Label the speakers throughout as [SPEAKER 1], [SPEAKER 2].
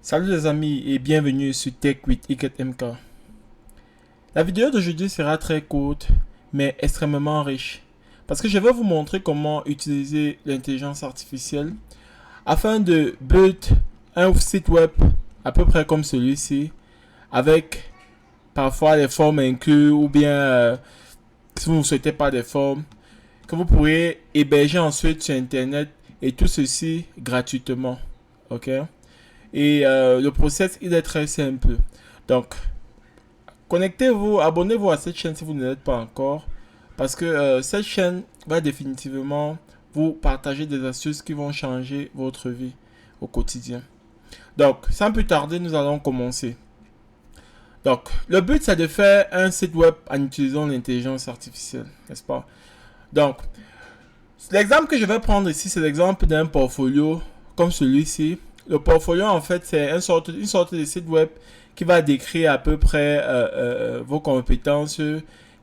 [SPEAKER 1] Salut les amis et bienvenue sur Tech with IKMK. La vidéo d'aujourd'hui sera très courte mais extrêmement riche parce que je vais vous montrer comment utiliser l'intelligence artificielle afin de build un site web à peu près comme celui-ci avec parfois des formes incluses ou bien si vous ne souhaitez pas des formes que vous pourrez héberger ensuite sur internet et tout ceci gratuitement. Ok? Et le process, il est très simple. Donc, connectez-vous, abonnez-vous à cette chaîne si vous ne l'êtes pas encore. Parce que cette chaîne va définitivement vous partager des astuces qui vont changer votre vie au quotidien. Donc, sans plus tarder, nous allons commencer. Donc, le but, c'est de faire un site web en utilisant l'intelligence artificielle, n'est-ce pas? Donc, l'exemple que je vais prendre ici, c'est l'exemple d'un portfolio comme celui-ci. Le portfolio, en fait, c'est une sorte de site web qui va décrire à peu près vos compétences,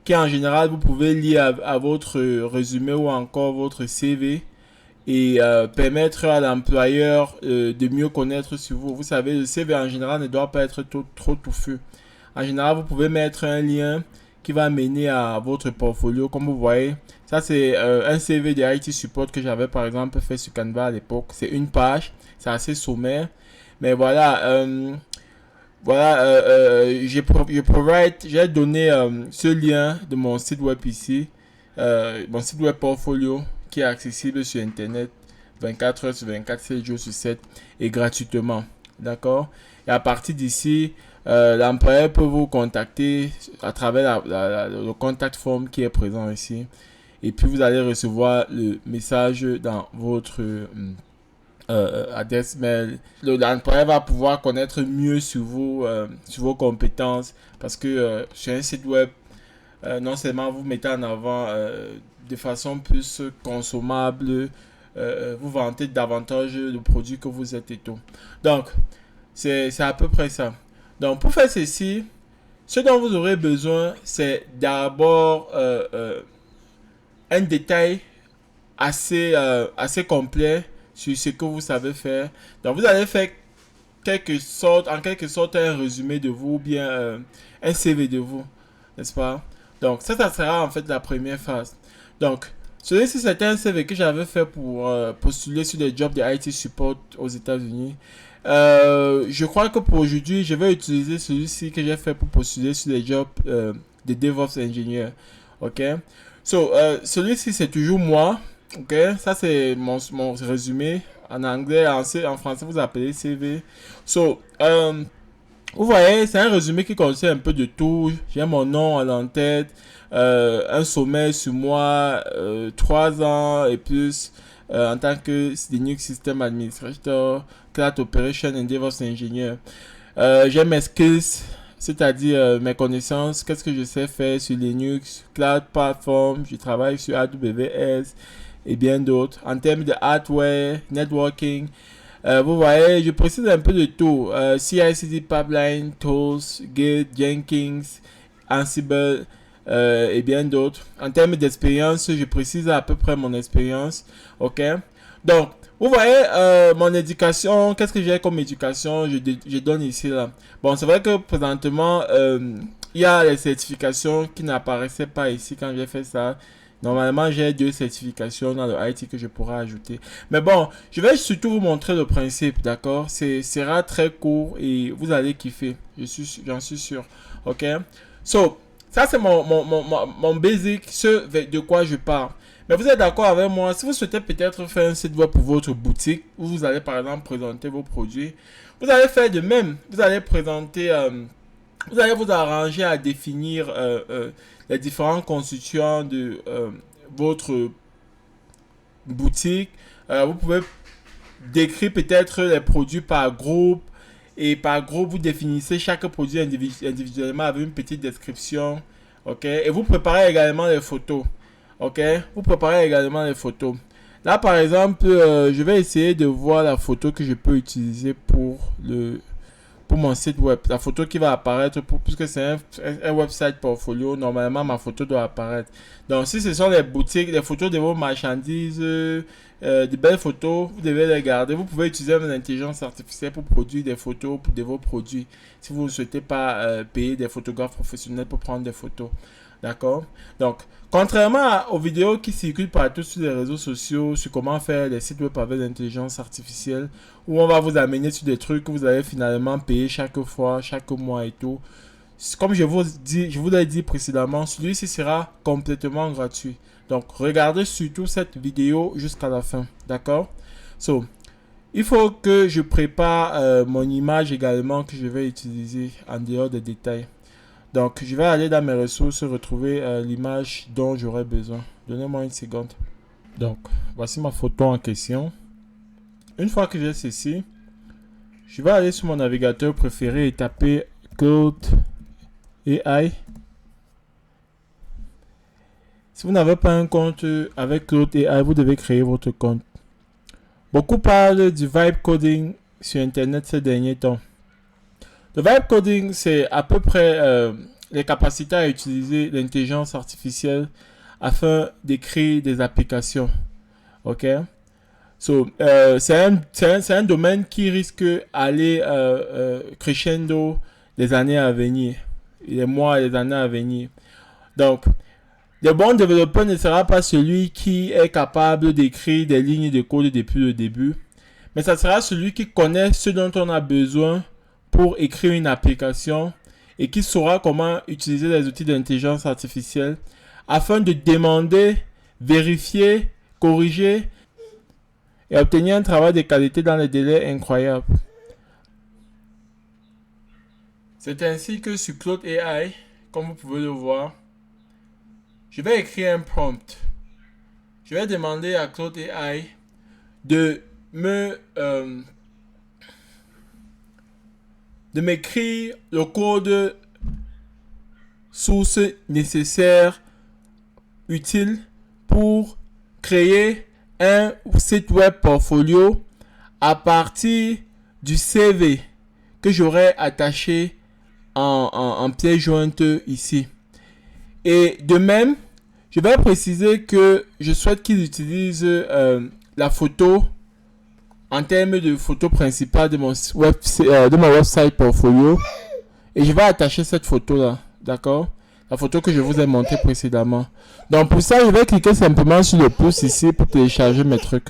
[SPEAKER 1] qui en général, vous pouvez lire à votre résumé ou encore votre CV et permettre à l'employeur de mieux connaître sur vous. Vous savez, le CV en général ne doit pas être trop touffu. En général, vous pouvez mettre un lien qui va mener à votre portfolio. Comme vous voyez, ça c'est un CV de IT Support que j'avais par exemple fait sur Canva à l'époque. C'est une page, c'est assez sommaire. Mais voilà, j'ai donné ce lien de mon site web ici, mon site web portfolio qui est accessible sur internet 24 heures sur 24, 7 jours sur 7 et gratuitement. D'accord? Et à partir d'ici, l'employeur peut vous contacter à travers le contact form qui est présent ici. Et puis vous allez recevoir le message dans votre adresse mail. L'employeur va pouvoir connaître mieux sur vos compétences parce que sur un site web, non seulement vous mettez en avant de façon plus consommable, vous vantez davantage le produit que vous êtes et tout. Donc, c'est à peu près ça. Donc, pour faire ceci, ce dont vous aurez besoin, c'est d'abord un détail assez complet sur ce que vous savez faire. Donc, vous allez faire en quelque sorte un résumé de vous ou bien un CV de vous, n'est-ce pas? Donc, ça sera en fait la première phase. Donc, celui-ci, c'était un CV que j'avais fait pour postuler sur des jobs de IT support aux États-Unis. Je crois que pour aujourd'hui, je vais utiliser celui-ci que j'ai fait pour postuler sur des jobs de DevOps Engineer. Ok? Celui-ci, c'est toujours moi. Ok? Ça, c'est mon résumé. En anglais, en français, vous appelez CV. Vous voyez, c'est un résumé qui contient un peu de tout. J'ai mon nom à l'entête, un sommaire sur moi, 3 ans et plus en tant que Linux System Administrator, Cloud Operation and DevOps Engineer. J'ai mes skills, c'est-à-dire mes connaissances, qu'est-ce que je sais faire sur Linux, Cloud Platform, je travaille sur AWS et bien d'autres. En termes de hardware, networking, vous voyez, je précise un peu de tout. CI/CD Pipeline, Tools, Git, Jenkins, Ansible et bien d'autres. En termes d'expérience, je précise à peu près mon expérience. Ok. Donc, vous voyez, mon éducation, qu'est-ce que j'ai comme éducation? Je donne ici là. Bon, c'est vrai que présentement, il y a les certifications qui n'apparaissaient pas ici quand j'ai fait ça. Normalement, j'ai 2 certifications dans le IT que je pourrais ajouter. Mais bon, je vais surtout vous montrer le principe, d'accord? Sera très court et vous allez kiffer. J'en suis sûr. Ok? Ça c'est mon basic, ce de quoi je parle. Mais vous êtes d'accord avec moi? Si vous souhaitez peut-être faire un site web pour votre boutique, où vous allez par exemple présenter vos produits, vous allez faire de même. Vous allez présenter... vous allez vous arranger à définir les différents constituants de votre boutique. Vous pouvez décrire peut-être les produits par groupe. Et par groupe, vous définissez chaque produit individuellement avec une petite description. Ok. Et vous préparez également les photos. Ok. Vous préparez également les photos. Là, par exemple, je vais essayer de voir la photo que je peux utiliser pour mon site web. La photo qui va apparaître, puisque c'est un website portfolio, normalement ma photo doit apparaître. Donc si ce sont les boutiques, les photos de vos marchandises, de belles photos, vous devez les garder. Vous pouvez utiliser l'intelligence artificielle pour produire des photos de vos produits. Si vous ne souhaitez pas payer des photographes professionnels pour prendre des photos. D'accord? Donc, contrairement aux vidéos qui circulent partout sur les réseaux sociaux sur comment faire des sites web avec l'intelligence artificielle, où on va vous amener sur des trucs que vous allez finalement payer chaque fois, chaque mois et tout. Comme je vous l'ai dit précédemment, celui-ci sera complètement gratuit. Donc, regardez surtout cette vidéo jusqu'à la fin. D'accord? So, il faut que je prépare mon image également que je vais utiliser en dehors des détails. Donc, je vais aller dans mes ressources, retrouver l'image dont j'aurai besoin. Donnez-moi une seconde. Donc, voici ma photo en question. Une fois que j'ai ceci, je vais aller sur mon navigateur préféré et taper Claude AI. Si vous n'avez pas un compte avec Claude AI, vous devez créer votre compte. Beaucoup parlent du vibe coding sur Internet ces derniers temps. Le vibe coding, c'est à peu près les capacités à utiliser l'intelligence artificielle afin d'écrire des applications. Ok? So, c'est un domaine qui risque d'aller crescendo les années à venir, les mois et les années à venir. Donc, le bon développeur ne sera pas celui qui est capable d'écrire des lignes de code depuis le début, mais ça sera celui qui connaît ce dont on a besoin pour écrire une application et qui saura comment utiliser les outils d'intelligence artificielle afin de demander, vérifier, corriger et obtenir un travail de qualité dans des délais incroyables. C'est ainsi que sur Claude AI, comme vous pouvez le voir, je vais écrire un prompt. Je vais demander à Claude AI de m'écrire le code source nécessaire, utile pour créer un site web portfolio à partir du CV que j'aurai attaché en pièce jointe ici. Et de même, je vais préciser que je souhaite qu'il utilise la photo en termes de photo principale de mon website portfolio. Et je vais attacher cette photo là, d'accord? La photo que je vous ai montrée précédemment. Donc pour ça, je vais cliquer simplement sur le pouce ici pour télécharger mes trucs.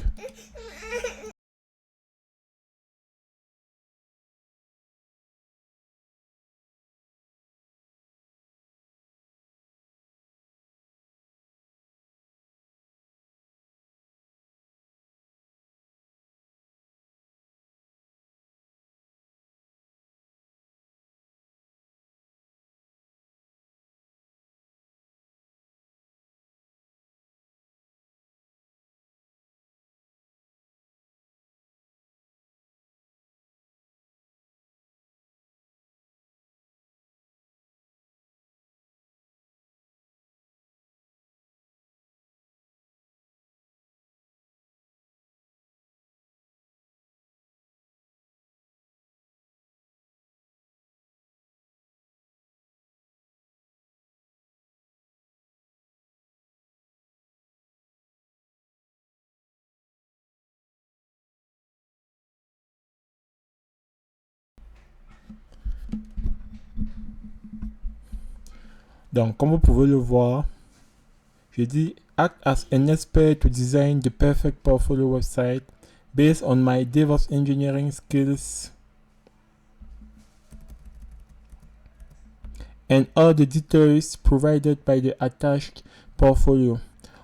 [SPEAKER 1] Donc, comme vous pouvez le voir, je dis act as an expert to design the perfect portfolio website based on my DevOps engineering skills and all the details provided by the attached portfolio.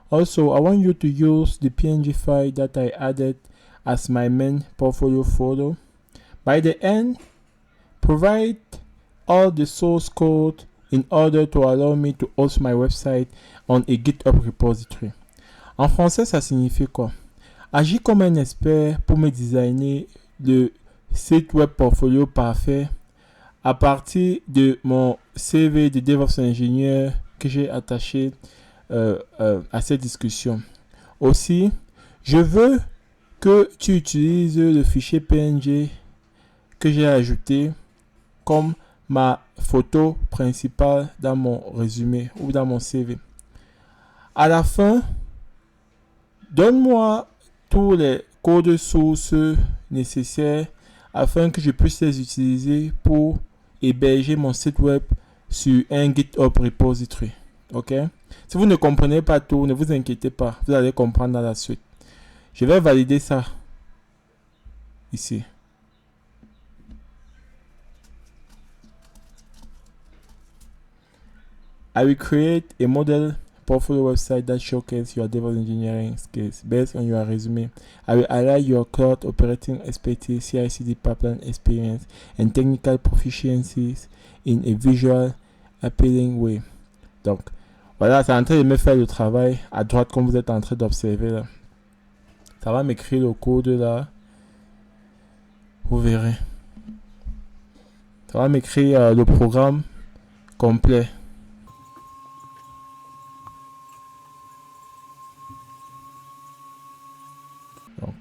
[SPEAKER 1] Also, I want you to use the PNG file that I added as my main portfolio photo. By the end, provide all the source code in order to allow me to host my website on a GitHub repository. En français, ça signifie quoi? Agis comme un expert pour me designer le site web portfolio parfait à partir de mon CV de DevOps ingénieur que j'ai attaché à cette discussion. Aussi, je veux que tu utilises le fichier PNG que j'ai ajouté comme ma photo principale dans mon résumé ou dans mon CV. À la fin, donne-moi tous les codes sources nécessaires afin que je puisse les utiliser pour héberger mon site web sur un GitHub repository. Ok? Si vous ne comprenez pas tout, ne vous inquiétez pas, vous allez comprendre dans la suite. Je vais valider ça ici. I will create a model portfolio website that showcases your DevOps engineering skills based on your resume. I will highlight your cloud operating expertise, CI/CD pipeline experience, and technical proficiencies in a visual, appealing way. Donc, voilà, c'est en train de me faire le travail à droite comme vous êtes en train d'observer là. Ça va m'écrire le code là. Vous verrez. Ça va m'écrire le programme complet. Donc,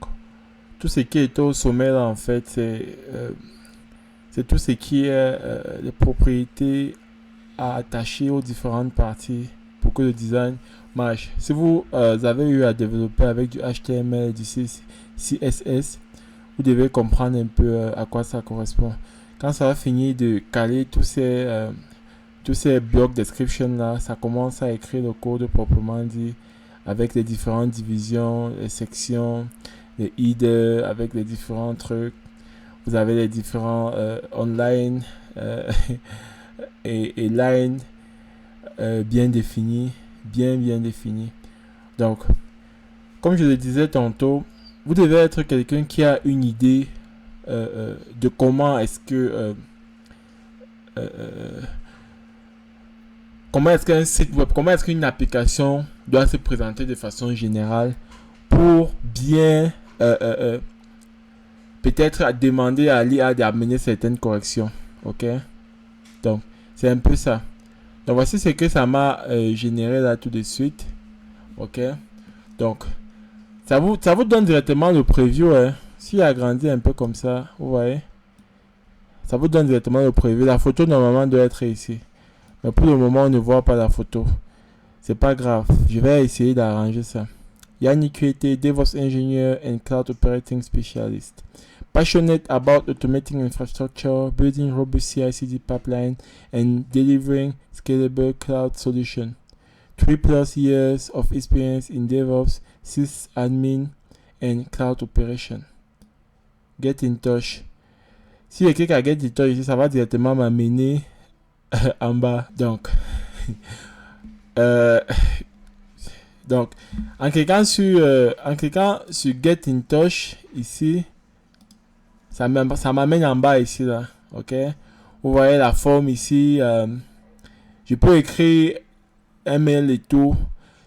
[SPEAKER 1] tout ce qui est au sommet là, en fait, c'est tout ce qui est les propriétés à attacher aux différentes parties pour que le design marche. Si vous avez eu à développer avec du HTML, du CSS, vous devez comprendre un peu à quoi ça correspond. Quand ça va finir de caler tous ces blocs description là, ça commence à écrire le code proprement dit avec les différentes divisions, les sections, les headers, avec les différents trucs. Vous avez les différents online et line bien définis, bien définis. Donc, comme je le disais tantôt, vous devez être quelqu'un qui a une idée de comment est-ce que comment est-ce qu'un site web, comment est-ce qu'une application doit se présenter de façon générale pour bien peut-être demander à l'IA d'amener certaines corrections. Ok? Donc, c'est un peu ça. Donc, voici ce que ça m'a généré là tout de suite. Ok? Donc, ça vous donne directement le preview. Hein. S'il agrandit un peu comme ça, vous voyez? Ça vous donne directement le preview. La photo, normalement, doit être ici. Mais pour le moment, on ne voit pas la photo. C'est pas grave. Je vais essayer d'arranger ça. Yannick Kuete, DevOps Engineer and Cloud Operating Specialist. Passionate about automating infrastructure, building robust CI/CD pipeline, and delivering scalable cloud solution. 3+ years of experience in DevOps, sysadmin, and cloud operation. Get in touch. Si je clique à Get in touch ici, ça va directement m'amener en bas. Donc, donc en cliquant sur Get in touch ici, ça m'amène en bas ici là. Ok, vous voyez la forme ici. Je peux écrire un mail et tout.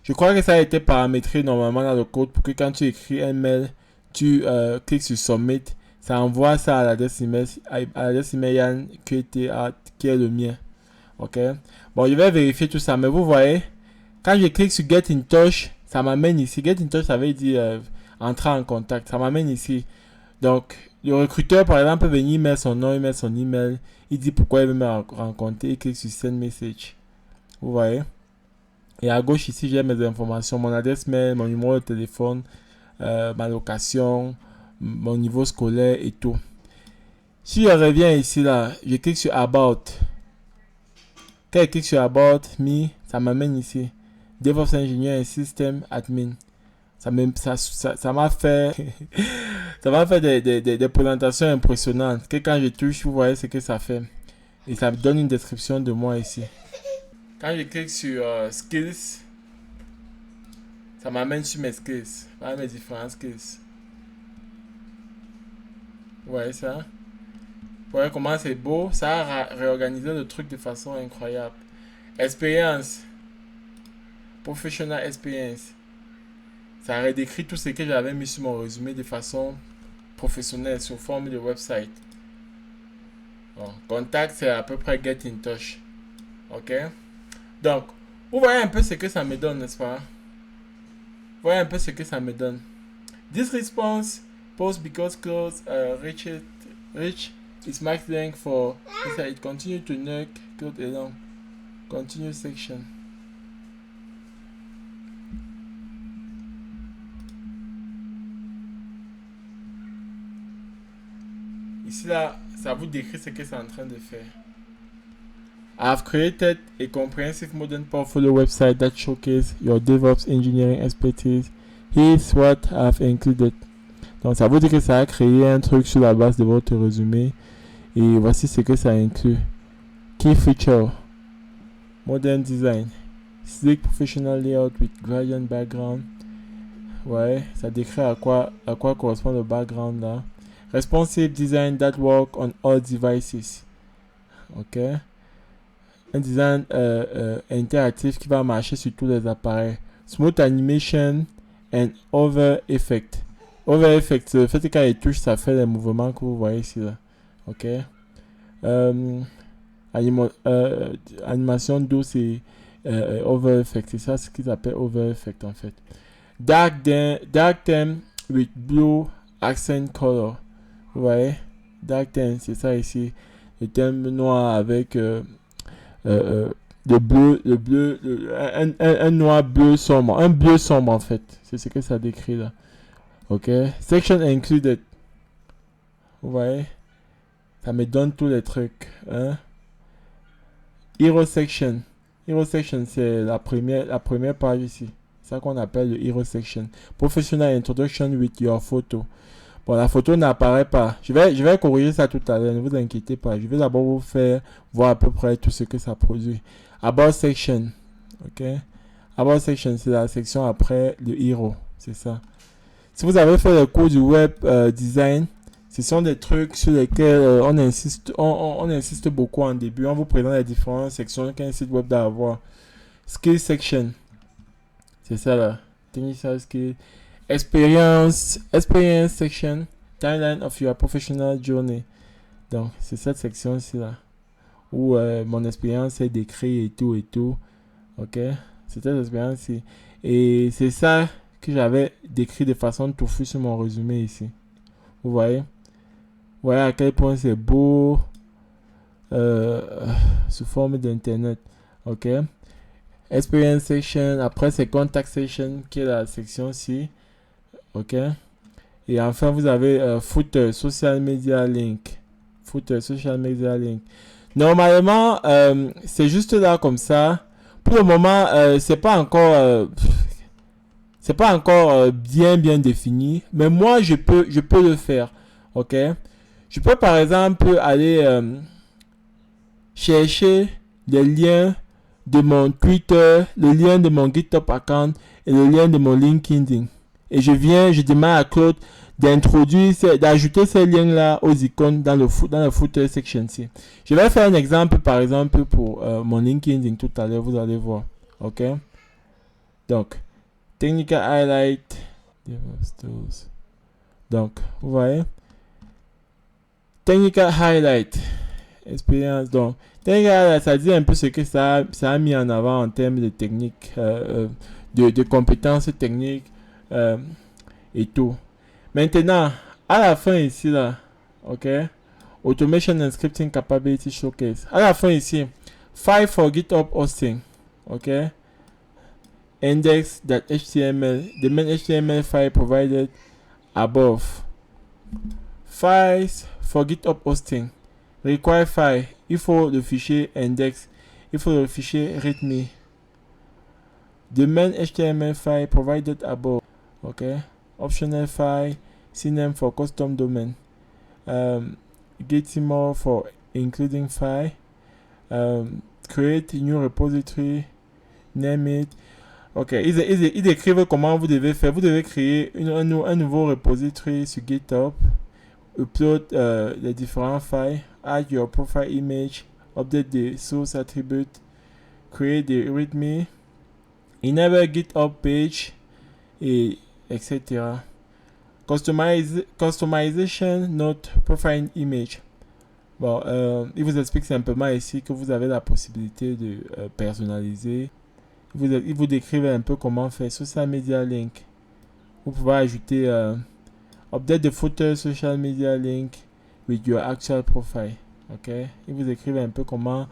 [SPEAKER 1] Je crois que ça a été paramétré normalement dans le code pour que quand tu écris un mail, tu cliques sur Submit, ça envoie ça à l'adresse email Yann qui est le mien. Ok. Bon, je vais vérifier tout ça, mais vous voyez, quand je clique sur Get in Touch, ça m'amène ici. Get in Touch, ça veut dire entrer en contact. Ça m'amène ici. Donc, le recruteur, par exemple, peut venir mettre son nom, il met son email, il dit pourquoi il veut me rencontrer, il clique sur Send Message. Vous voyez? Et à gauche ici, j'ai mes informations, mon adresse mail, mon numéro de téléphone, ma location, mon niveau scolaire et tout. Si je reviens ici, là, je clique sur About. Quand je clique sur About Me, ça m'amène ici. DevOps Engineer et System Admin. Ça m'a fait ça m'a fait des présentations impressionnantes. Que quand je touche, vous voyez ce que ça fait. Et ça me donne une description de moi ici. Quand je clique sur Skills, ça m'amène sur mes skills. Voilà mes différents skills. Vous voyez ça? Vous voyez comment c'est beau? Ça a réorganisé le truc de façon incroyable. Expérience. Professional experience. Ça redécrit tout ce que j'avais mis sur mon résumé de façon professionnelle sous forme de website. Bon, contact, c'est à peu près Get in Touch. Ok? Donc, vous voyez un peu ce que ça me donne, n'est-ce pas? Vous voyez un peu ce que ça me donne. This response post because close reach It's max length for inside. Continue to neck, code along. Continue section. Ici là, ça vous décrit ce que c'est en train de faire. I have created a comprehensive modern portfolio website that showcases your DevOps engineering expertise. Here's what I have included. Donc ça veut dire que ça a créé un truc sur la base de votre résumé. Et voici ce que ça inclut. Key feature. Modern design. Sleek professional layout with gradient background. Ouais, ça décrit à quoi correspond le background là. Responsive design that work on all devices. Ok. Un design interactif qui va marcher sur tous les appareils. Smooth animation and over effect. Over effect, c'est le fait que quand il touche, ça fait les mouvements que vous voyez ici là. Ok. Animation douce et over effect. C'est ça ce qu'ils appellent over effect en fait. Dark theme with blue accent color. Vous voyez? Dark theme, c'est ça ici. Le thème noir avec le bleu, un noir bleu sombre. Un bleu sombre en fait. C'est ce que ça décrit là. Ok. Section included. Vous voyez? Ça me donne tous les trucs. Hein? Hero section. Hero section, c'est la première page ici. C'est ça qu'on appelle le Hero section. Professional introduction with your photo. Bon, la photo n'apparaît pas. Je vais corriger ça tout à l'heure. Ne vous inquiétez pas. Je vais d'abord vous faire voir à peu près tout ce que ça produit. About section. Ok. About section, c'est la section après le Hero. C'est ça. Si vous avez fait le cours du web design, ce sont des trucs sur lesquels on insiste beaucoup en début. On vous présente les différentes sections qu'un site web doit avoir. Skill section. C'est ça là. Technical skill. Experience section. Timeline of your professional journey. Donc, c'est cette section-ci là. Où mon expérience est décrite et tout et tout. Ok. C'est cette expérience-ci. Et c'est ça que j'avais décrit de façon touffue sur mon résumé ici. Vous voyez? Vous voyez à quel point c'est beau. Sous forme d'internet. Ok. Experience section. Après, c'est contact section qui est la section-ci. Ok. Et enfin, vous avez footer, social media link. Footer, social media link. Normalement, c'est juste là comme ça. Pour le moment, c'est pas encore bien défini. Mais moi, je peux le faire. Ok. Je peux par exemple aller chercher les liens de mon Twitter, le lien de mon GitHub account et le lien de mon LinkedIn. Et je demande à Claude d'ajouter ces liens-là aux icônes dans le footer section-ci. Je vais faire un exemple, par exemple, pour mon LinkedIn tout à l'heure, vous allez voir. Ok? Donc, technical highlight. Donc, vous voyez? Technical highlight. Expérience. Donc, technical highlight, ça dit un peu ce que ça a mis en avant en termes de technique, de compétences techniques. Et tout. Maintenant, à la fin ici là, ok, automation and scripting capability showcase. À la fin ici, file for GitHub hosting, ok, index.html, the main HTML file provided above. Files for GitHub hosting, require file, il faut le fichier index, il faut le fichier readme. The main HTML file provided above. Okay. Optional file. CNAME for custom domain. Gitimo for including file. Create a new repository. Name it. Ok. Ils décrivent comment vous devez faire. Vous devez créer un nouveau repository sur GitHub. Upload les différents files. Add your profile image. Update the source attribute. Create the readme. Enable GitHub page. Et etc. Customization note profile image. Bon, il vous explique simplement ici que vous avez la possibilité de personnaliser. Il vous décrive un peu comment faire social media link. Vous pouvez ajouter update the footer social media link, with your actual profile. Ok, ils vous écrivent un peu comment.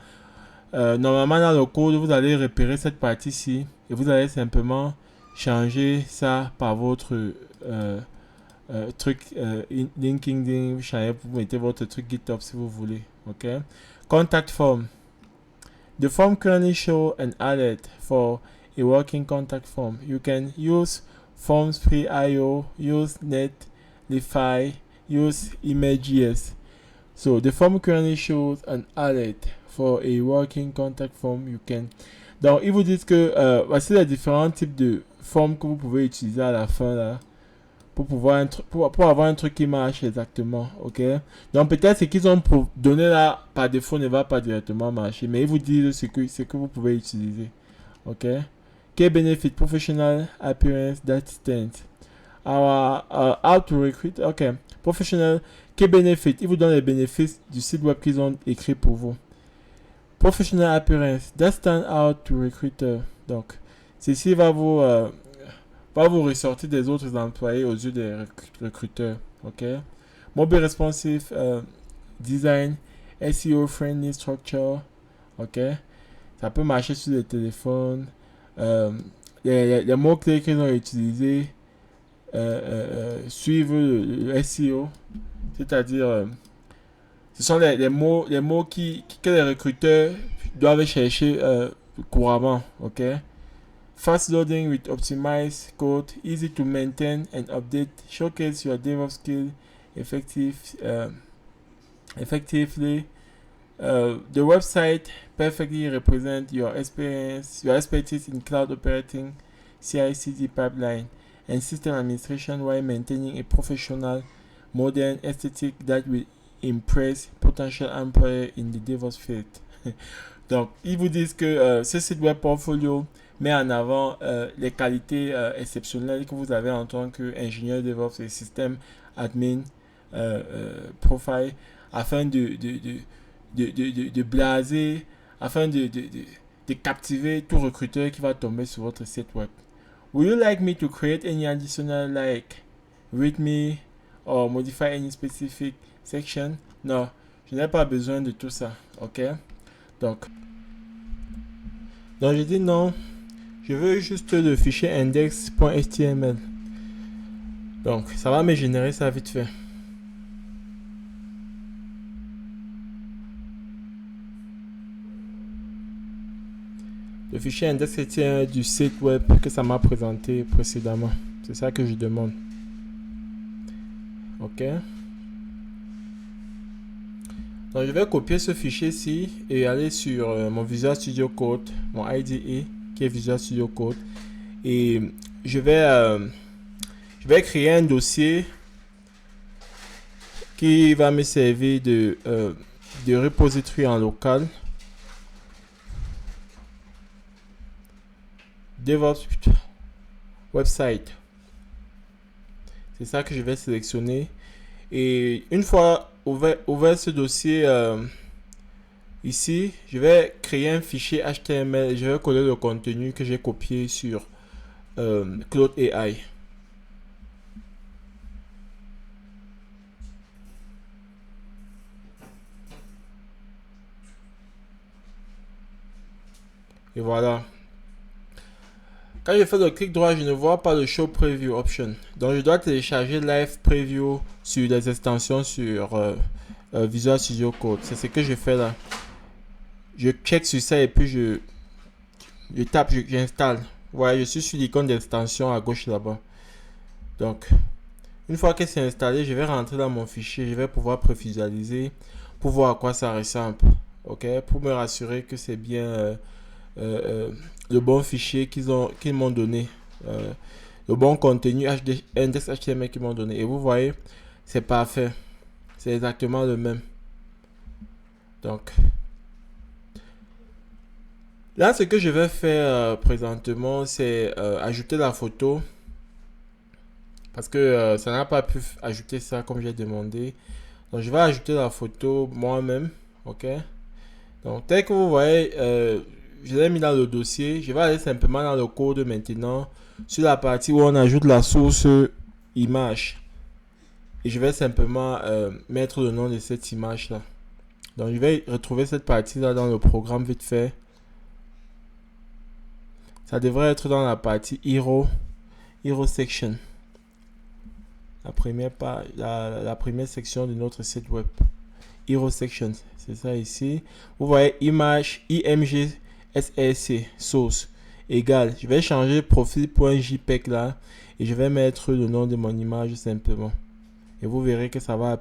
[SPEAKER 1] Normalement, dans le code, vous allez repérer cette partie-ci et vous allez simplement changer ça par votre truc LinkedIn. Vous mettez votre truc GitHub si vous voulez. Ok, contact form. The form currently show an alert for a working contact form. You can use forms pre-IO, use Netlify, use Image.js. So the form currently shows an alert for a working contact form. You can. Donc ils vous disent que voici les différents types de formes que vous pouvez utiliser à la fin là pour pouvoir pour avoir un truc qui marche exactement. Ok. Donc peut-être ce qu'ils ont donné là par défaut ne va pas directement marcher, mais ils vous disent ce que vous pouvez utiliser. Ok. Key benefit professional appearance that stands. How to recruit. Ok. Professional. Key benefit. Ils vous donnent les bénéfices du site web qu'ils ont écrit pour vous. Professional appearance. That stand out to recruiter. Donc, ceci va vous ressortir des autres employés aux yeux des recruteurs. Ok. Mobile responsive design. SEO friendly structure. Ok. Ça peut marcher sur les téléphones. Les mots-clés qu'ils ont utilisés suivent le SEO. C'est-à-dire, ce sont les mots que les recruteurs doivent chercher couramment. Ok. Fast loading with optimized code, easy to maintain and update, showcase your DevOps skill effectively. The website perfectly represents your expertise in cloud operating, CI/CD pipeline, and system administration while maintaining a professional, modern aesthetic that will impress potential employers in the DevOps field. Donc, ils vous disent que ce site web portfolio met en avant les qualités exceptionnelles que vous avez en tant qu'ingénieur DevOps et système admin profile afin de blaser, afin de captiver tout recruteur qui va tomber sur votre site web. Would you like me to create any additional like readme or modify any specific section? Non, je n'ai pas besoin de tout ça. Ok, donc je dis non, je veux juste le fichier index.html. Donc ça va me générer ça vite fait. Le fichier index.html du site web que ça m'a présenté précédemment. C'est ça que je demande. Ok. Donc je vais copier ce fichier-ci et aller sur mon Visual Studio Code, mon IDE qui est Visual Studio Code. Et je vais créer un dossier qui va me servir de repository en local. DevOps website. C'est ça que je vais sélectionner. Et une fois ouvert ce dossier ici, je vais créer un fichier HTML et je vais coller le contenu que j'ai copié sur Claude AI. Et voilà. Quand je fais le clic droit, je ne vois pas le Show Preview Option. Donc, je dois télécharger Live Preview sur des extensions sur Visual Studio Code. C'est ce que je fais là. Je check sur ça et puis je tape, j'installe. Voilà, je suis sur l'icône d'extension à gauche là-bas. Donc, une fois que c'est installé, je vais rentrer dans mon fichier. Je vais pouvoir prévisualiser pour voir à quoi ça ressemble. Ok, pour me rassurer que c'est bien le bon fichier qu'ils m'ont donné, le bon contenu index HTML qu'ils m'ont donné. Et vous voyez, c'est parfait, c'est exactement le même. Donc là, ce que je vais faire présentement, c'est ajouter la photo, parce que ça n'a pas pu ajouter ça comme j'ai demandé. Donc je vais ajouter la photo moi-même. Ok, donc tel que vous voyez, je l'ai mis dans le dossier. Je vais aller simplement dans le code maintenant sur la partie où on ajoute la source image. et je vais simplement mettre le nom de cette image là. Donc je vais retrouver cette partie là dans le programme vite fait. Ça devrait être dans la partie Hero Section. La première section de notre site web. Hero Section, c'est ça ici. Vous voyez image img src source égale. Je vais changer profil.jpeg là et je vais mettre le nom de mon image simplement. Et vous verrez que ça va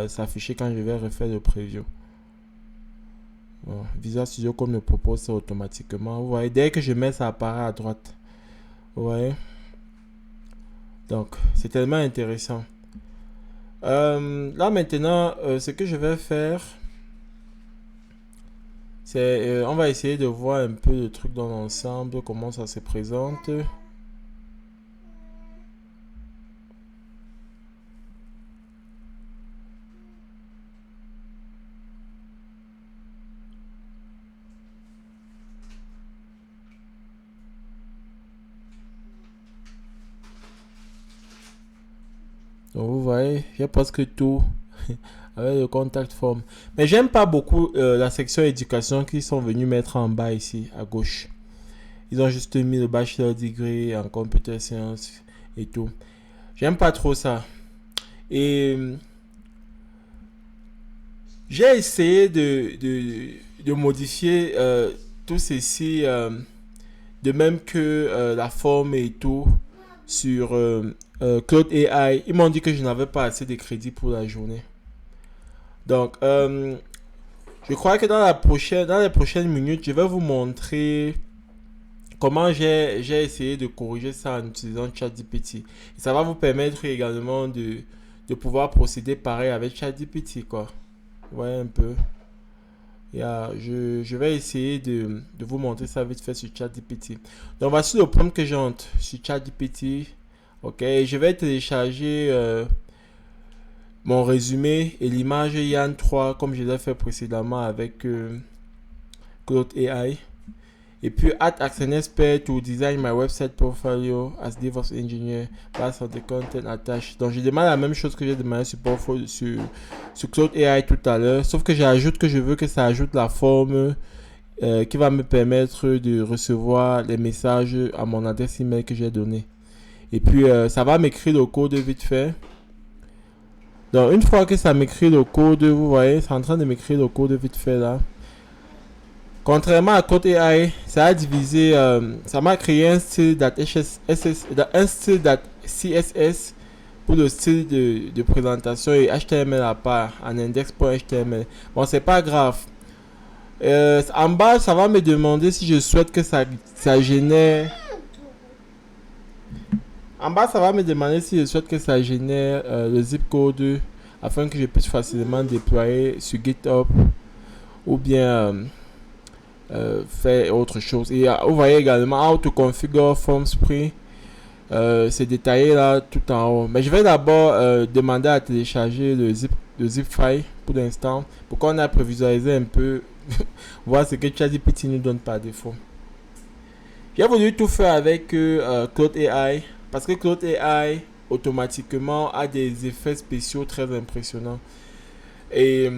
[SPEAKER 1] s'afficher quand je vais refaire le preview. Bon, Visual Studio Code me propose ça automatiquement. Vous voyez, dès que je mets ça apparaît à droite. Vous voyez. Donc, c'est tellement intéressant. Là maintenant, ce que je vais faire, c'est on va essayer de voir un peu le truc dans l'ensemble, comment ça se présente. Donc vous voyez, j'ai presque tout avec le contact form. Mais j'aime pas beaucoup la section éducation qu'ils sont venus mettre en bas ici, à gauche. Ils ont juste mis le bachelor degree en computer science et tout. J'aime pas trop ça. Et j'ai essayé de modifier tout ceci, de même que la forme et tout, sur Claude AI. Ils m'ont dit que je n'avais pas assez de crédits pour la journée. Donc, je crois que dans les prochaines minutes, je vais vous montrer comment j'ai essayé de corriger ça en utilisant ChatGPT. Et ça va vous permettre également de pouvoir procéder pareil avec ChatGPT, quoi. Vous voyez un peu. Je vais essayer de vous montrer ça vite fait sur ChatGPT. Donc, voici le prompt que j'entre sur ChatGPT. Ok, je vais télécharger mon résumé et l'image Yann 3 comme je l'ai fait précédemment avec Claude AI. Et puis, add an expert to design my website portfolio as DevOps engineer based on the content attached. Donc, je demande la même chose que j'ai demandé sur Claude AI tout à l'heure. Sauf que j'ajoute que je veux que ça ajoute la forme qui va me permettre de recevoir les messages à mon adresse email que j'ai donné. Et puis, ça va m'écrire le code vite fait. Donc, une fois que ça m'écrit le code, vous voyez, c'est en train de m'écrire le code vite fait là. Contrairement à Code AI, ça a divisé, ça m'a créé un style .css pour le style de présentation et HTML à part, en index.html. Bon, c'est pas grave. En bas, ça va me demander si je souhaite que ça génère. En bas, ça va me demander si je souhaite que ça génère le zip code afin que je puisse facilement déployer sur GitHub ou bien faire autre chose. Et vous voyez également how to configure form spring. C'est détaillé là tout en haut. Mais je vais d'abord demander à télécharger le zip file pour l'instant pour qu'on a prévisualisé un peu voir ce que ChatGPT nous donne par défaut. J'ai voulu tout faire avec Claude AI parce que Claude AI automatiquement a des effets spéciaux très impressionnants. Et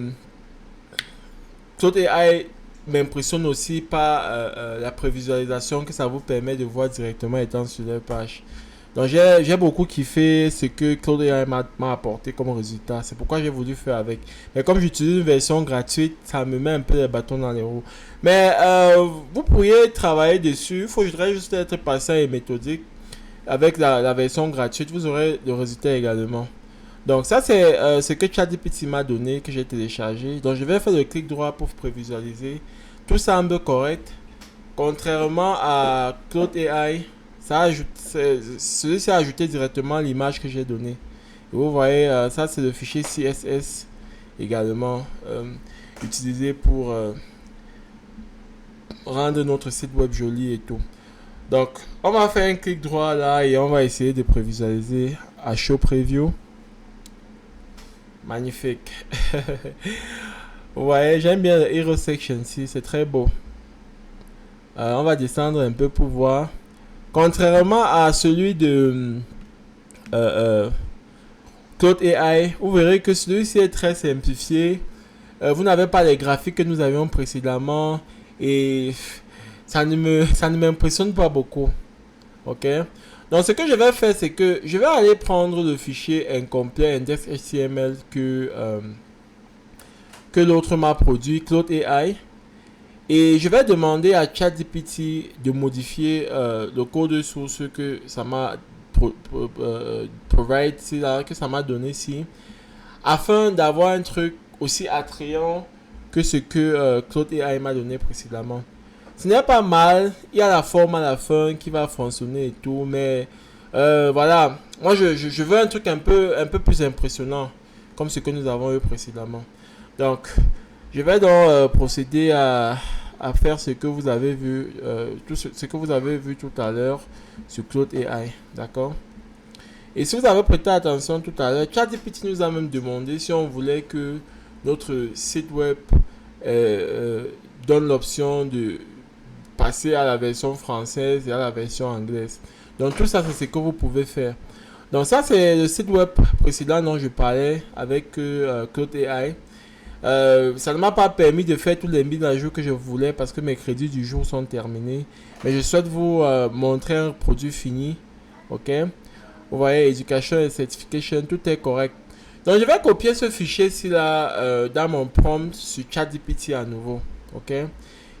[SPEAKER 1] Claude AI m'impressionne aussi par la prévisualisation que ça vous permet de voir directement étant sur leur page. Donc j'ai beaucoup kiffé ce que Claude AI m'a apporté comme résultat. C'est pourquoi j'ai voulu faire avec. Mais comme j'utilise une version gratuite, ça me met un peu les bâtons dans les roues. Mais vous pourriez travailler dessus. Il faudrait juste être patient et méthodique. Avec la version gratuite, vous aurez le résultat également. Donc ça c'est ce que ChatGPT m'a donné, que j'ai téléchargé. Donc je vais faire le clic droit pour prévisualiser. Tout semble correct. Contrairement à Claude AI, celui-ci a ajouté directement l'image que j'ai donnée. Et vous voyez, ça c'est le fichier CSS également utilisé pour rendre notre site web joli et tout. Donc on va faire un clic droit là et on va essayer de prévisualiser à Show Preview. Magnifique. Vous voyez, j'aime bien le Hero Section ici, c'est très beau. On va descendre un peu pour voir. Contrairement à celui de Claude AI, vous verrez que celui-ci est très simplifié. Vous n'avez pas les graphiques que nous avions précédemment et ça ne m'impressionne pas beaucoup. Ok. Donc ce que je vais faire, c'est que je vais aller prendre le fichier incomplet index.html que l'autre m'a produit, Claude AI. Et je vais demander à ChatGPT de modifier le code source que ça m'a que ça m'a donné ici, afin d'avoir un truc aussi attrayant que ce que Claude AI m'a donné précédemment. Ce n'est pas mal, il y a la forme à la fin qui va fonctionner et tout, mais voilà, moi je veux un truc un peu plus impressionnant, comme ce que nous avons eu précédemment. Donc, je vais donc procéder à faire ce que vous avez vu, tout ce que vous avez vu tout à l'heure sur Claude AI, d'accord? Et si vous avez prêté attention tout à l'heure, ChatGPT nous a même demandé si on voulait que notre site web donne l'option de passer à la version française et à la version anglaise. Donc tout ça, c'est ce que vous pouvez faire. Donc ça, c'est le site web précédent dont je parlais avec Claude AI. Ça ne m'a pas permis de faire tous les mises à jour que je voulais parce que mes crédits du jour sont terminés. Mais je souhaite vous montrer un produit fini. Ok. Vous voyez, Education et Certification, tout est correct. Donc je vais copier ce fichier-ci là dans mon prompt sur ChatGPT à nouveau. Ok.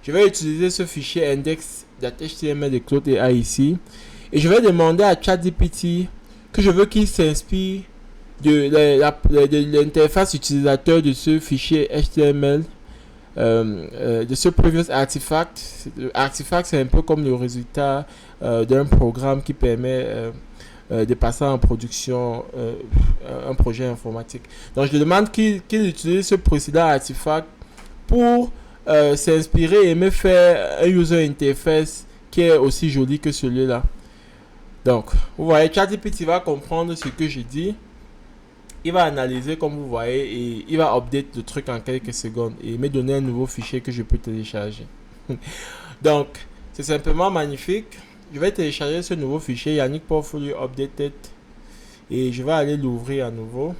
[SPEAKER 1] Je vais utiliser ce fichier index.html de Claude AI ici. Et je vais demander à ChatGPT que je veux qu'il s'inspire de l'interface utilisateur de ce fichier HTML, de ce previous artifact. Artifact, c'est un peu comme le résultat d'un programme qui permet de passer en production un projet informatique. Donc je demande qu'il utilise ce précédent artifact pour s'inspirer et me faire un user interface qui est aussi joli que celui-là. Donc, vous voyez, ChatGPT va comprendre ce que je dis. Il va analyser comme vous voyez et il va update le truc en quelques secondes et me donner un nouveau fichier que je peux télécharger. Donc, c'est simplement magnifique. Je vais télécharger ce nouveau fichier Yannick Portfolio Updated et je vais aller l'ouvrir à nouveau.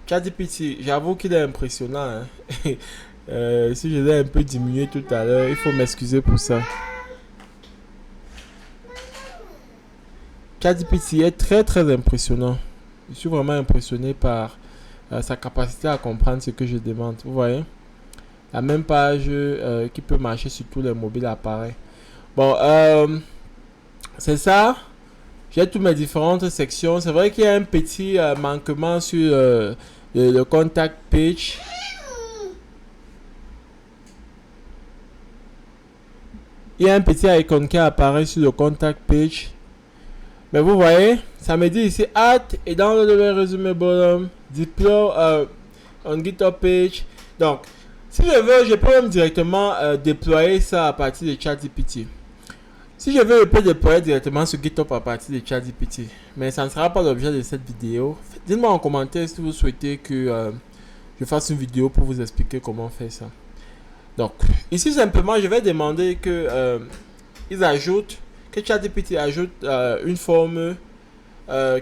[SPEAKER 1] ChatGPT, j'avoue qu'il est impressionnant. Hein. Si je l'ai un peu diminué tout à l'heure, il faut m'excuser pour ça. ChatGPT est très impressionnant. Je suis vraiment impressionné par sa capacité à comprendre ce que je demande. Vous voyez, la même page qui peut marcher sur tous les mobiles appareils. Bon, c'est ça. J'ai toutes mes différentes sections. C'est vrai qu'il y a un petit manquement sur le contact page. Il y a un petit icône qui apparaît sur le contact page. Mais vous voyez, ça me dit ici add et dans le résumé bottom, deploy on GitHub page. Donc, si je veux, je peux même directement déployer ça à partir de ChatGPT. Si je veux, je peux déployer directement sur GitHub à partir de ChatGPT. Mais ça ne sera pas l'objet de cette vidéo. Dites-moi en commentaire si vous souhaitez que je fasse une vidéo pour vous expliquer comment faire ça. Donc, ici simplement, je vais demander que que ChatGPT ajoute une forme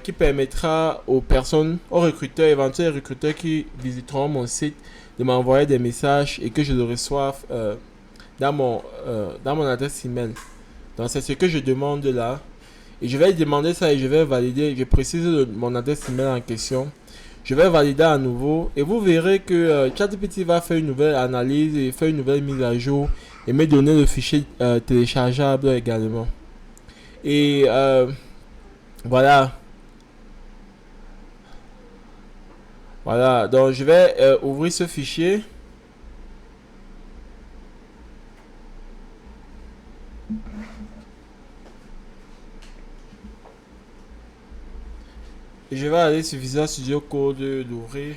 [SPEAKER 1] qui permettra aux personnes, aux recruteurs, éventuels recruteurs qui visiteront mon site, de m'envoyer des messages et que je le reçoive dans mon adresse email. Donc, c'est ce que je demande là. Et je vais demander ça et je vais valider. Je précise mon adresse email en question. Je vais valider à nouveau et vous verrez que ChatGPT va faire une nouvelle analyse et faire une nouvelle mise à jour et me donner le fichier téléchargeable également. Et voilà. Voilà, donc je vais ouvrir ce fichier. Et je vais aller sur Visual Studio Code, l'ouvrir.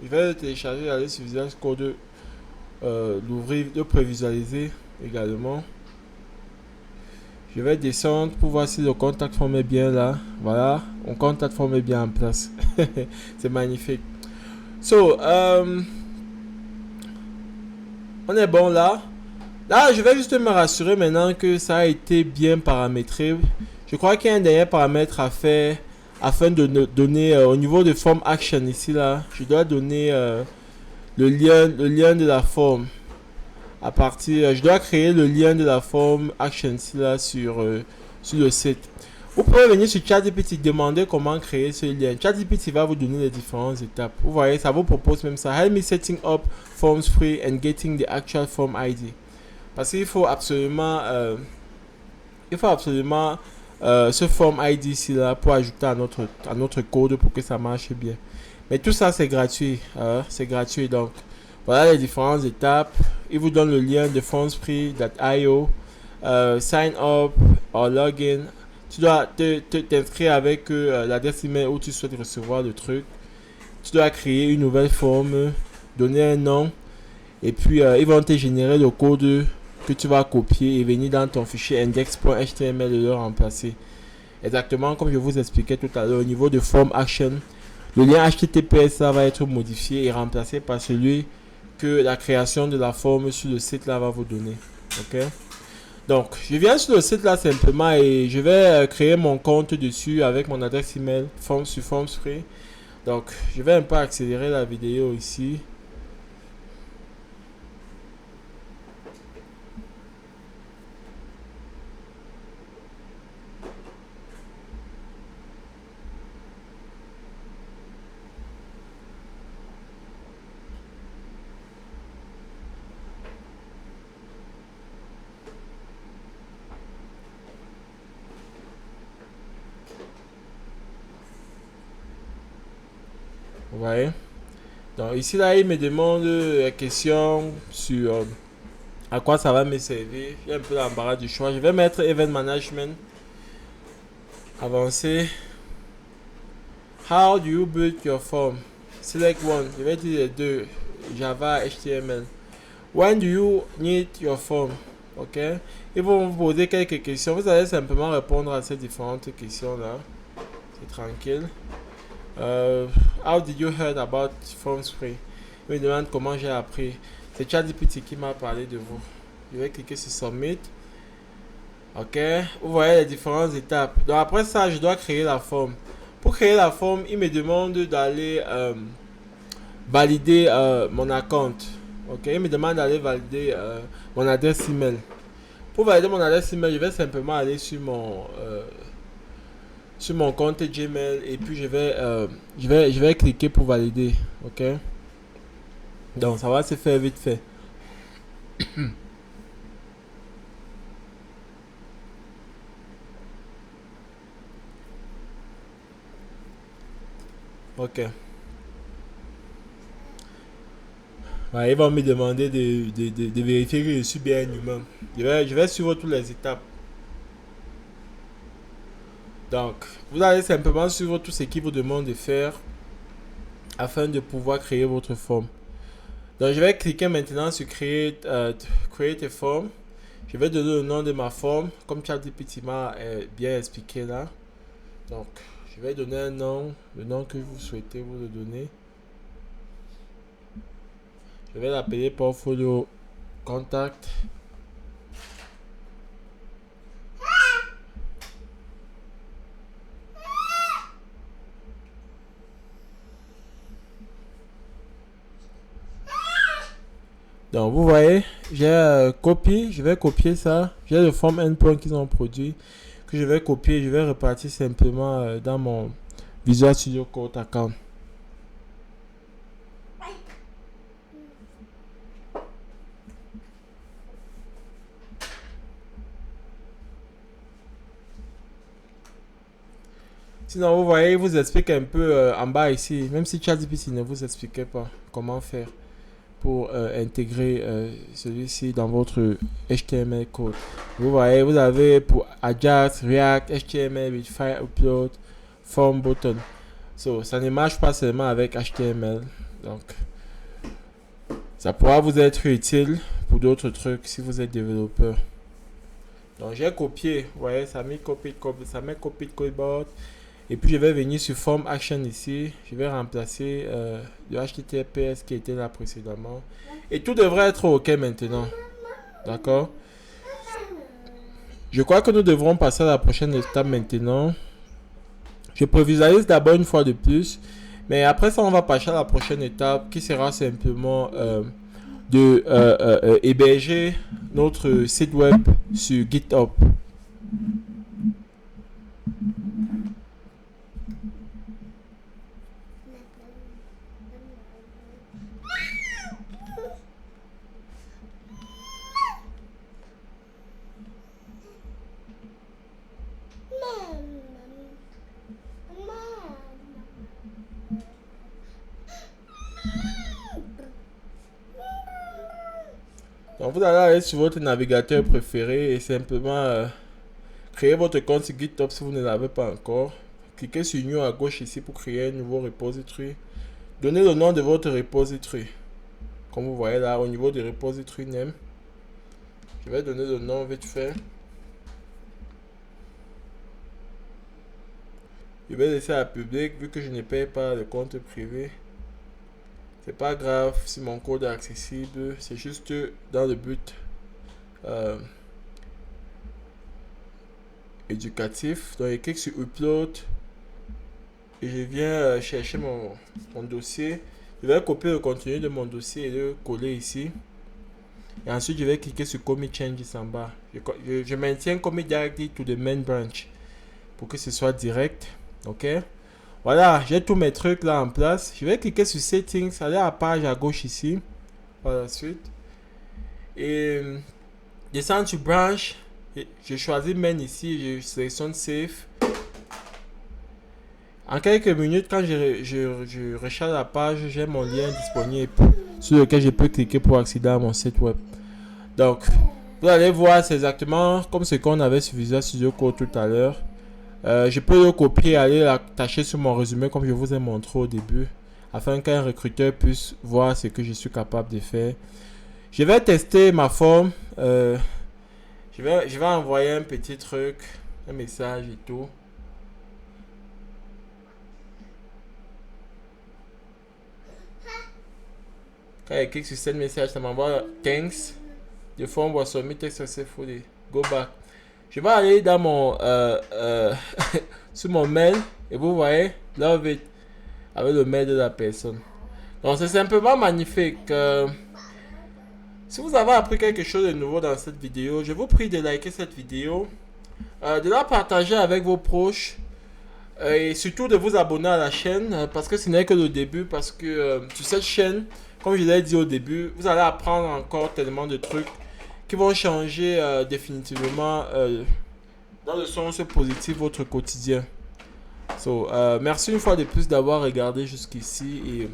[SPEAKER 1] Je vais le télécharger, aller sur Visual Code, l'ouvrir, le prévisualiser également. Je vais descendre pour voir si le contact form est bien là. Voilà, mon contact form est bien en place. C'est magnifique. So, on est bon là. Là, je vais juste me rassurer maintenant que ça a été bien paramétré. Je crois qu'il y a un dernier paramètre à faire afin de donner au niveau de form action ici là. Je dois donner le lien de la forme à partir. Je dois créer le lien de la forme action ici là sur le site. Vous pouvez venir sur ChatGPT demander comment créer ce lien. ChatGPT va vous donner les différentes étapes. Vous voyez, ça vous propose même ça. Help me setting up forms free and getting the actual form ID. Parce qu'il faut absolument, ce form ID ici là pour ajouter à notre code pour que ça marche bien. Mais tout ça c'est gratuit, c'est gratuit donc. Voilà les différentes étapes. Il vous donne le lien de fondsfree.io, sign up or login. Tu dois t'inscrire avec l'adresse email où tu souhaites recevoir le truc. Tu dois créer une nouvelle forme, donner un nom et puis ils vont te générer le code que tu vas copier et venir dans ton fichier index.html et le remplacer. Exactement comme je vous expliquais tout à l'heure au niveau de form action. Le lien HTTPS va être modifié et remplacé par celui que la création de la forme sur le site là va vous donner. Ok. Donc, je viens sur le site là simplement et je vais créer mon compte dessus avec mon adresse email sur FormsFree. Donc, je vais un peu accélérer la vidéo ici. Vous voyez? Donc ici là il me demande la question sur à quoi ça va me servir. Il y a un peu l'embarras du choix. Je vais mettre Event Management avancé. How do you build your form? Select one. Je vais dire les deux. Java, HTML. When do you need your form? Ok. Ils vont vous poser quelques questions. Vous allez simplement répondre à ces différentes questions là. C'est tranquille. How did you heard about FormsFree? Il me demande comment j'ai appris. C'est ChatGPT qui m'a parlé de vous. Je vais cliquer sur Submit. Ok. Vous voyez les différentes étapes. Donc après ça, je dois créer la forme. Pour créer la forme, il me demande d'aller valider mon account. Ok. Il me demande d'aller valider mon adresse email. Pour valider mon adresse email, je vais simplement aller sur mon compte Gmail et puis je vais cliquer pour valider. Ok. Donc ça va se faire vite fait. Ok. Ouais, ils vont me demander de vérifier que je suis bien un humain. Je vais suivre toutes les étapes. Donc, vous allez simplement suivre tout ce qu'ils vous demandent de faire afin de pouvoir créer votre forme. Donc, je vais cliquer maintenant sur Create a Form. Je vais donner le nom de ma forme, comme ChatGPT m'a bien expliqué là. Donc, je vais donner un nom, le nom que vous souhaitez vous le donner. Je vais l'appeler Portfolio Contact. Donc vous voyez, j'ai copié, je vais copier ça. J'ai le form endpoint qu'ils ont produit que je vais copier, je vais repartir simplement dans mon Visual Studio Code account. Sinon vous voyez, il vous explique un peu en bas ici, même si ChatGPT ne vous expliquait pas comment faire pour intégrer celui-ci dans votre HTML code. Vous voyez, vous avez pour Ajax, React, HTML with File Upload, Form Button. So, ça ne marche pas seulement avec HTML. Donc, ça pourra vous être utile pour d'autres trucs si vous êtes développeur. Donc, j'ai copié. Vous voyez, ça met copy de codeboard. Et puis, je vais venir sur Form Action ici. Je vais remplacer le HTTPS qui était là précédemment. Et tout devrait être OK maintenant. D'accord? Je crois que nous devrons passer à la prochaine étape maintenant. Je prévisualise d'abord une fois de plus. Mais après ça, on va passer à la prochaine étape qui sera simplement de héberger notre site web sur GitHub. Donc vous allez aller sur votre navigateur préféré et simplement créer votre compte sur GitHub si vous ne l'avez pas encore. Cliquez sur New à gauche ici pour créer un nouveau repository. Donnez le nom de votre repository. Comme vous voyez là au niveau du repository name. Je vais donner le nom vite fait. Je vais laisser à public vu que je ne paye pas le compte privé. C'est pas grave si mon code est accessible. C'est juste dans le but éducatif. Donc je clique sur Upload. Et je viens chercher mon dossier. Je vais copier le contenu de mon dossier et le coller ici. Et ensuite je vais cliquer sur Commit Changes en bas. Je maintiens Commit Directly to the main branch pour que ce soit direct. Ok. Voilà, j'ai tous mes trucs là en place. Je vais cliquer sur Settings, aller à la page à gauche ici. Par la suite. Et descendre sur Branch. Je choisis Main ici. Je sélectionne Save. En quelques minutes, quand je recharge la page, j'ai mon lien disponible sur lequel je peux cliquer pour accéder à mon site web. Donc, vous allez voir, c'est exactement comme ce qu'on avait sur Visual Studio Code tout à l'heure. Je peux le copier et aller l'attacher sur mon résumé comme je vous ai montré au début, afin qu'un recruteur puisse voir ce que je suis capable de faire. Je vais tester ma forme. Je vais envoyer un petit truc, un message et tout. Quand je clique sur ce message, ça m'envoie thanks. The form was submitted successfully. Go back. Je vais aller dans mon sur mon mail et vous voyez, love it, avec le mail de la personne. Donc c'est simplement magnifique. Si vous avez appris quelque chose de nouveau dans cette vidéo, je vous prie de liker cette vidéo, de la partager avec vos proches et surtout de vous abonner à la chaîne parce que ce n'est que le début, parce que sur cette chaîne, comme je l'ai dit au début, vous allez apprendre encore tellement de trucs qui vont changer définitivement dans le sens positif votre quotidien. Merci une fois de plus d'avoir regardé jusqu'ici et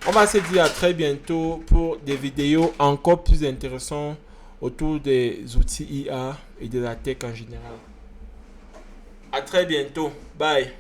[SPEAKER 1] on va se dire à très bientôt pour des vidéos encore plus intéressantes autour des outils IA et de la tech en général. À très bientôt. Bye.